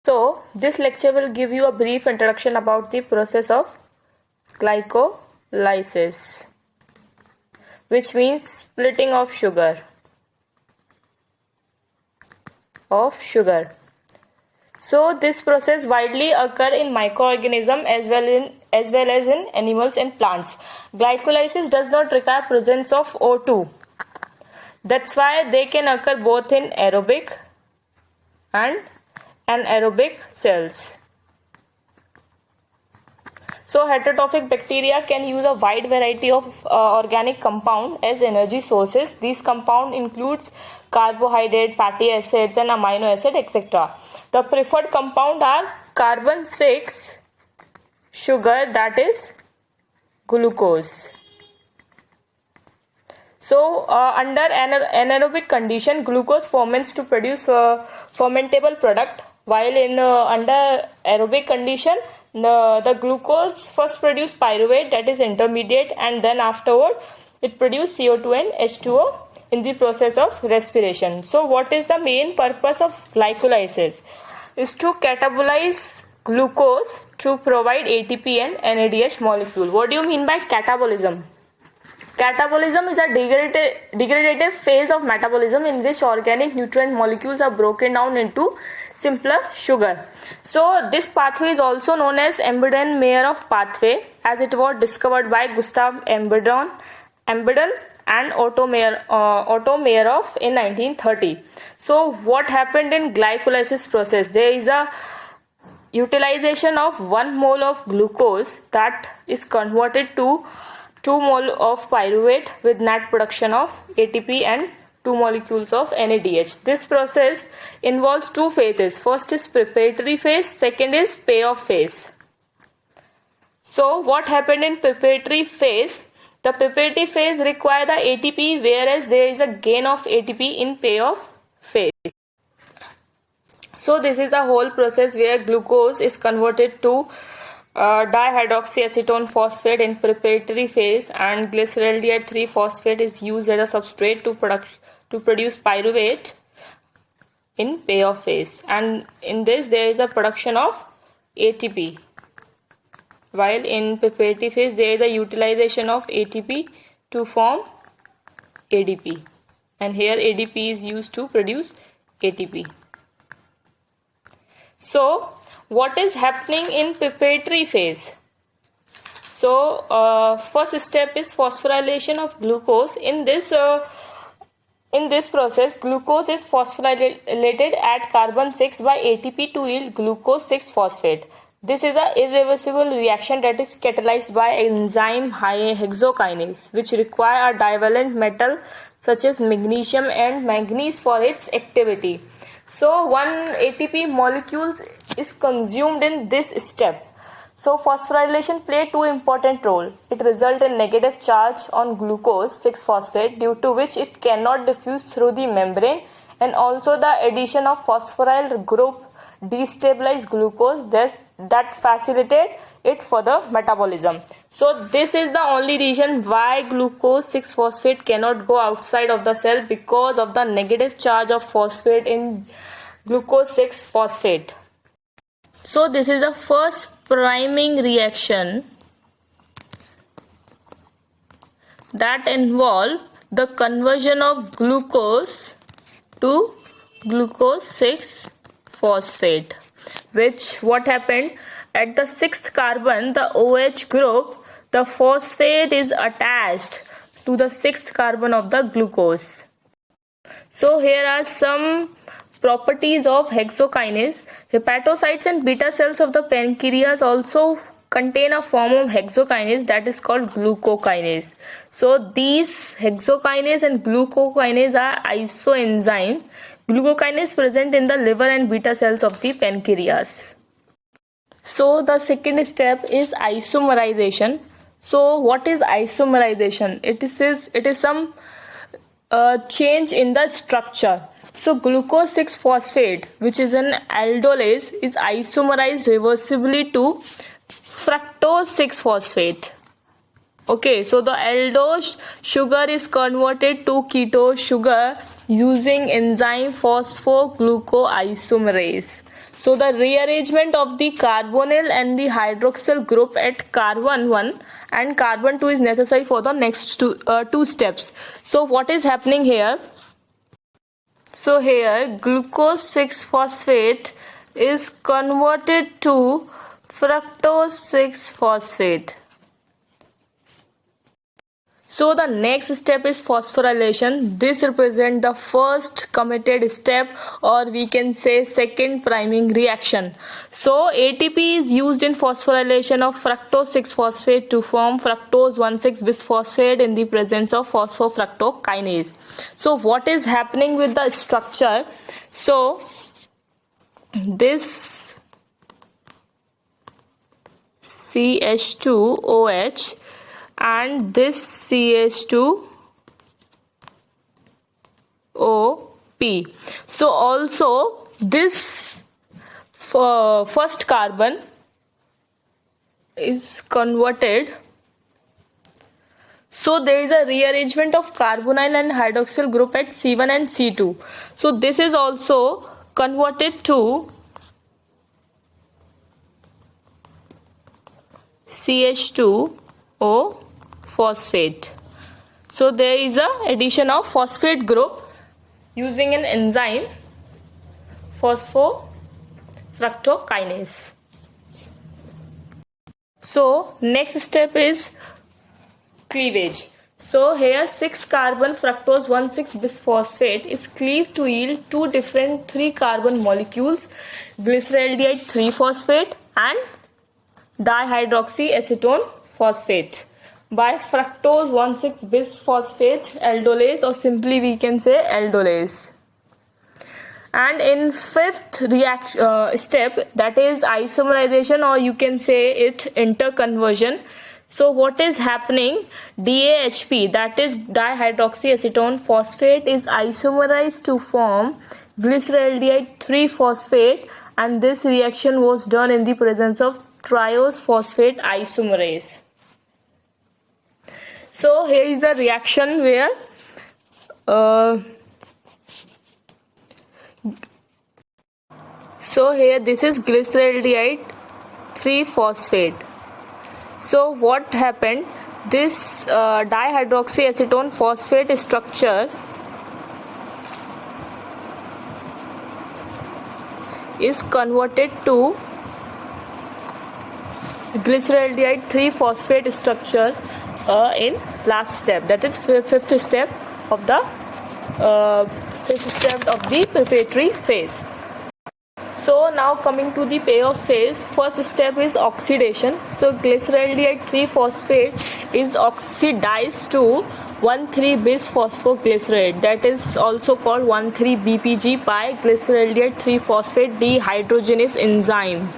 So, this lecture will give you a brief introduction about the process of glycolysis, which means splitting of sugar. So, this process widely occur in microorganisms as well as in animals and plants. Glycolysis does not require presence of O2. That's why they can occur both in aerobic and anaerobic cells. So heterotrophic bacteria can use a wide variety of organic compound as energy sources. These compound includes carbohydrate, fatty acids and amino acid, etc. The preferred compound are carbon 6 sugar, that is glucose. So under anaerobic condition, glucose ferments to produce fermentable product, while in under aerobic condition, the glucose first produce pyruvate, that is intermediate, and then afterward it produce CO2 and H2O in the process of respiration. So what is the main purpose of glycolysis? Is to catabolize glucose to provide ATP and NADH molecule. What do you mean by catabolism? Catabolism is a degradative phase of metabolism in which organic nutrient molecules are broken down into simpler sugar. So this pathway is also known as Embden-Meyerhof pathway, as it was discovered by Gustav Embden and Otto Meyerhof in 1930. So what happened in glycolysis process? There is a utilization of 1 mole of glucose that is converted to 2 mole of pyruvate with net production of ATP and 2 molecules of NADH. This process involves 2 phases. First is preparatory phase, second is payoff phase. So what happened in preparatory phase? The preparatory phase requires the ATP, whereas there is a gain of ATP in payoff phase. So this is a whole process where glucose is converted to dihydroxyacetone phosphate in preparatory phase, and glyceraldehyde 3 phosphate is used as a substrate to produce pyruvate in payoff phase, and in this there is a production of ATP, while in preparatory phase there is a utilization of ATP to form ADP, and here ADP is used to produce ATP. So what is happening in preparatory phase? So first step is phosphorylation of glucose. In this process, glucose is phosphorylated at carbon 6 by ATP to yield glucose 6 phosphate. This is an irreversible reaction that is catalyzed by enzyme hexokinase, which require a divalent metal such as magnesium and manganese for its activity. So 1 ATP molecule is consumed in this step. So phosphorylation play 2 important roles. It results in negative charge on glucose 6 phosphate, due to which it cannot diffuse through the membrane, and also the addition of phosphoryl group destabilize glucose that facilitate it for the metabolism. So this is the only reason why glucose 6 phosphate cannot go outside of the cell, because of the negative charge of phosphate in glucose 6 phosphate. So this is the first priming reaction that involve the conversion of glucose to glucose 6 phosphate, which what happened at the 6th carbon, the OH group, the phosphate is attached to the 6th carbon of the glucose. So here are some properties of hexokinase. Hepatocytes and beta cells of the pancreas also contain a form of hexokinase that is called glucokinase. So these hexokinase and glucokinase are isoenzyme. Glucokinase present in the liver and beta cells of the pancreas. So the second step is isomerization. So what is isomerization? It is some change in the structure. So glucose 6 phosphate, which is an aldolase, is isomerized reversibly to fructose 6 phosphate. Okay, so the aldose sugar is converted to ketose sugar using enzyme phosphoglucoisomerase. So the rearrangement of the carbonyl and the hydroxyl group at carbon 1 and carbon 2 is necessary for the next two steps. So what is happening here? So here glucose 6 phosphate is converted to fructose 6 phosphate. So the next step is phosphorylation. This represents the first committed step, or we can say second priming reaction. So ATP is used in phosphorylation of fructose 6 phosphate to form fructose 1,6 bisphosphate in the presence of phosphofructokinase. So what is happening with the structure? So this CH2OH and this CH2OP. So also this first carbon is converted. So there is a rearrangement of carbonyl and hydroxyl group at C1 and C2. So this is also converted to CH2O phosphate. So there is a addition of phosphate group using an enzyme phosphofructokinase. So next step is cleavage. So here 6 carbon fructose 1,6 bisphosphate is cleaved to yield two different 3 carbon molecules, glyceraldehyde 3 phosphate and dihydroxyacetone phosphate by fructose 1,6 bisphosphate aldolase, or simply we can say aldolase. And in fifth step, that is isomerization, or you can say it interconversion. So what is happening? DAHP, that is dihydroxyacetone phosphate, is isomerized to form glyceraldehyde 3 phosphate, and this reaction was done in the presence of triose phosphate isomerase. So here is the reaction where so here this is glyceraldehyde 3 phosphate. So what happened? This dihydroxyacetone phosphate structure is converted to glyceraldehyde 3 phosphate structure in last step, that is fifth step of the preparatory phase. So now coming to the payoff phase, first step is oxidation. So glyceraldehyde 3 phosphate is oxidized to 1,3-bisphosphoglycerate, that is also called 1,3-BPG by glyceraldehyde 3 phosphate dehydrogenase enzyme.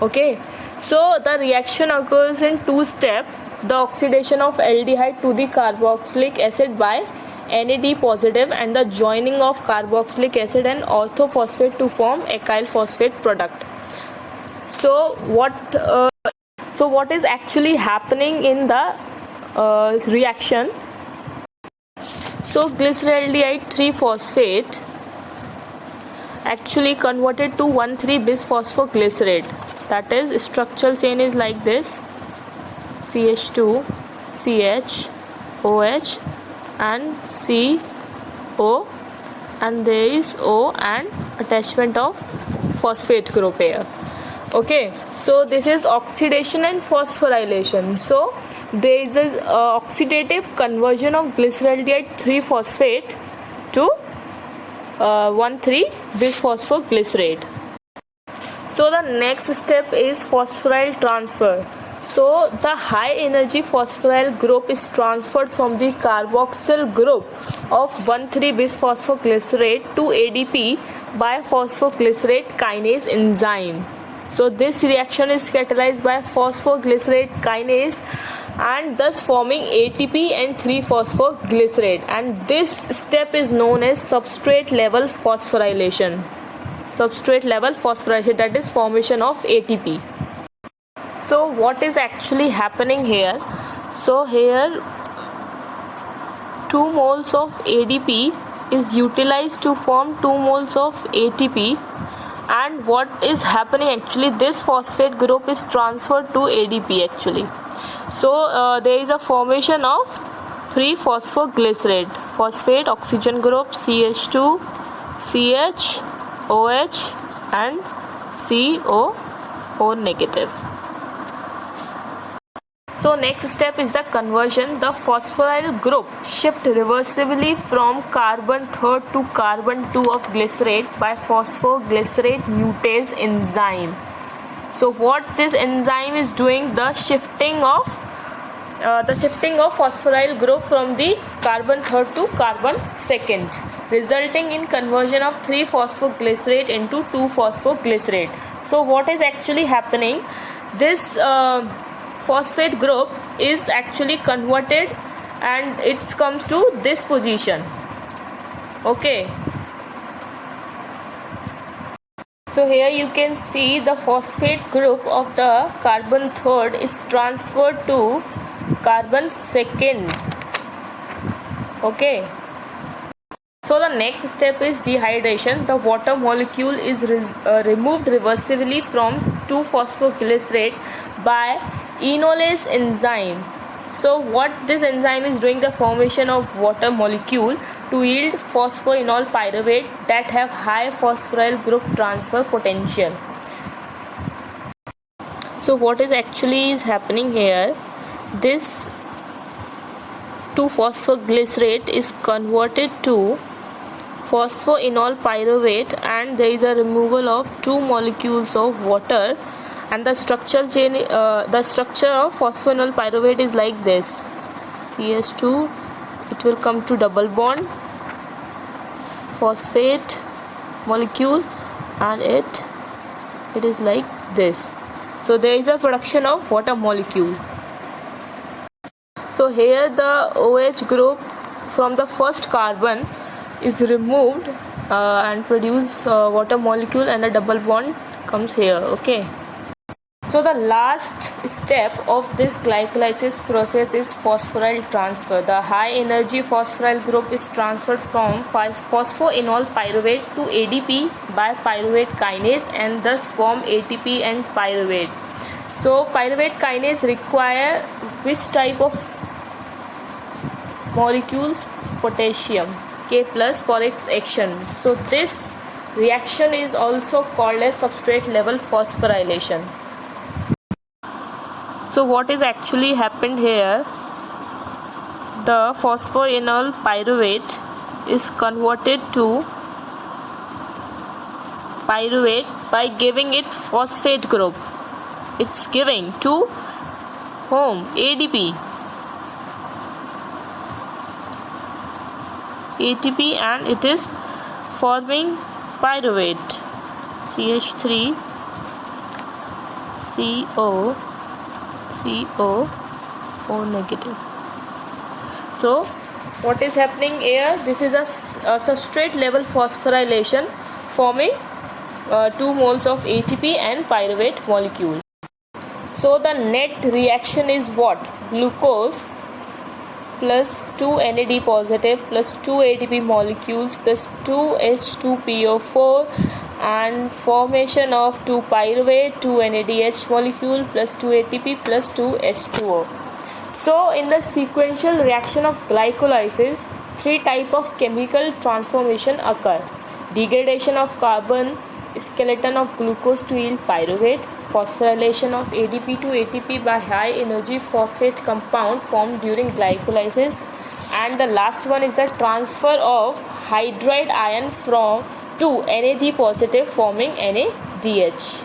Okay, so the reaction occurs in two steps: the oxidation of aldehyde to the carboxylic acid by NAD positive and the joining of carboxylic acid and orthophosphate to form acyl phosphate product. So what is actually happening in the reaction? So glyceraldehyde 3 phosphate actually converted to 1,3-bisphosphoglycerate, that is structural chain is like this: CH2, CH, OH and CO, and there is O and attachment of phosphate group here. Okay, so this is oxidation and phosphorylation. So there is a oxidative conversion of glyceraldehyde 3 phosphate to 1,3-bisphosphoglycerate. So the next step is phosphoryl transfer. So the high energy phosphoryl group is transferred from the carboxyl group of 1,3-bisphosphoglycerate to ADP by phosphoglycerate kinase enzyme. So this reaction is catalyzed by phosphoglycerate kinase and thus forming ATP and 3-phosphoglycerate, and this step is known as substrate level phosphorylation. Substrate level phosphorylation, that is formation of ATP. So what is actually happening here? So here 2 moles of ADP is utilized to form 2 moles of ATP, and what is happening actually, this phosphate group is transferred to ADP actually. So there is a formation of 3-phosphoglycerate, phosphate oxygen group CH2, CH, OH and CO negative. So next step is the conversion. The phosphoryl group shift reversibly from carbon third to carbon 2 of glycerate by phosphoglycerate mutase enzyme. So what this enzyme is doing, the shifting of phosphoryl group from the carbon third to carbon second, resulting in conversion of 3-phosphoglycerate into 2-phosphoglycerate. So what is actually happening, this phosphate group is actually converted and it comes to this position. Okay, so here you can see the phosphate group of the carbon third is transferred to carbon second. Okay, so the next step is dehydration. The water molecule is removed reversibly from 2-phosphoglycerate by enolase enzyme. So what this enzyme is doing, the formation of water molecule to yield phosphoenol pyruvate that have high phosphoryl group transfer potential. So what is actually is happening here, this 2-phosphoglycerate is converted to phosphoenol pyruvate and there is a removal of 2 molecules of water, and the structure of phosphoenol pyruvate is like this: CH2, it will come to double bond, phosphate molecule, and it is like this. So there is a production of water molecule. So here the OH group from the first carbon is removed and produce water molecule, and a double bond comes here. Okay, so the last step of this glycolysis process is phosphoryl transfer. The high energy phosphoryl group is transferred from phosphoenol pyruvate to ADP by pyruvate kinase and thus form ATP and pyruvate. So pyruvate kinase require which type of molecules? Potassium K+ for its action. So this reaction is also called as substrate level phosphorylation. So what is actually happened here, the phosphoenol pyruvate is converted to pyruvate by giving it phosphate group. It's giving to whom? ADP, and it is forming pyruvate CH3 CO negative. So what is happening here, this is a substrate level phosphorylation forming 2 moles of ATP and pyruvate molecule. So the net reaction is what? Glucose plus 2 NAD positive plus 2 ATP molecules plus 2 H2PO4 and formation of 2 pyruvate, 2 NADH molecule plus 2 ATP plus 2 H2O. So in the sequential reaction of glycolysis, 3 types of chemical transformation occur: degradation of carbon skeleton of glucose to yield pyruvate, phosphorylation of ADP to ATP by high energy phosphate compound formed during glycolysis, and the last one is the transfer of hydride ion from to NAD positive forming NADH.